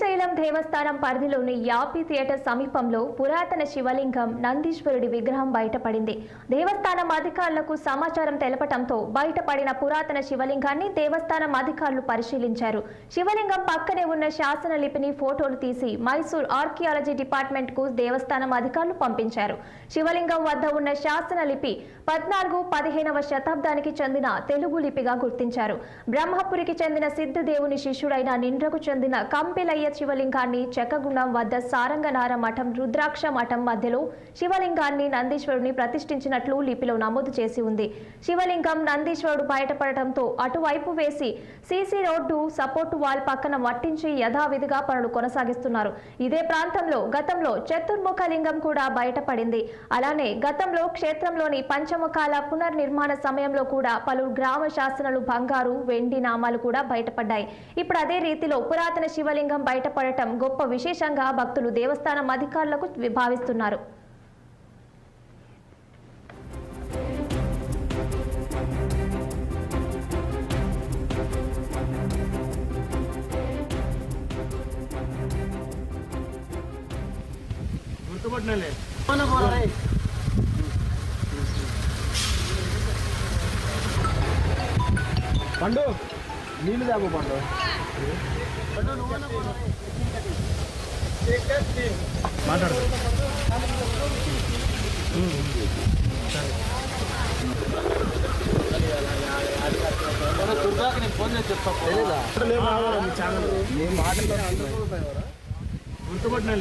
శ్రీశైలం దేవస్థానం పరిధిలోని యాపి థియేటర్ సమీపంలో పురాతన శివలింగం నందీశ్వరుడి విగ్రహం బయటపడింది. దేవస్థానం అధికారులకు సమాచారం తెలపడంతో బయటపడిన పురాతన శివలింగాన్ని దేవస్థానం అధికారులు పరిశీలించారు. శివలింగం పక్కనే ఉన్న శాసన లిపిని ఫోటోలు తీసి మైసూర్ ఆర్కియాలజీ డిపార్ట్మెంట్ కు దేవస్థానం అధికారులు పంపించారు. శివలింగం వద్ద ఉన్న శాసన లిపి 14-15వ శతాబ్దానికి చెందిన తెలుగు లిపిగా గుర్తించారు. బ్రహ్మపురికి చెందిన సిద్ధదేవుని శిష్యుడైన నిండ్రకు చెందిన కంపిలయ్య శివలింగాన్ని చెక్కగుండం వద్ద సారంగనార మఠం రుద్రాక్ష మఠం మధ్యలో శివలింగాన్ని నందీశ్వరుని ప్రతిష్ఠించినట్లు లిపిలో నమోదు చేసి ఉంది. శివలింగం నందీశ్వరుడు బయటపడటంతో అటువైపు వేసి సీసీ రోడ్డు సపోర్టు వాల్ పక్కన మట్టించి యథావిధిగా పనులు కొనసాగిస్తున్నారు. ఇదే ప్రాంతంలో గతంలో చతుర్ముఖ లింగం కూడా బయటపడింది. అలానే గతంలో క్షేత్రంలోని పంచముఖాల పునర్నిర్మాణ సమయంలో కూడా పలు గ్రామ శాసనాలు బంగారు వెండి నామాలు కూడా బయటపడ్డాయి. ఇప్పుడు అదే రీతిలో పురాతన శివలింగం బయటపడటం గొప్ప విశేషంగా భక్తులు దేవస్థానం అధికారులకు భావిస్తున్నారు. పండు నీళ్ళు తాగు పండు మాట్లాడు నేను ఫోన్ చేసి చెప్తాను. ఛానల్ నేను మాట్లాడుతున్నా గుర్తుపట్టినా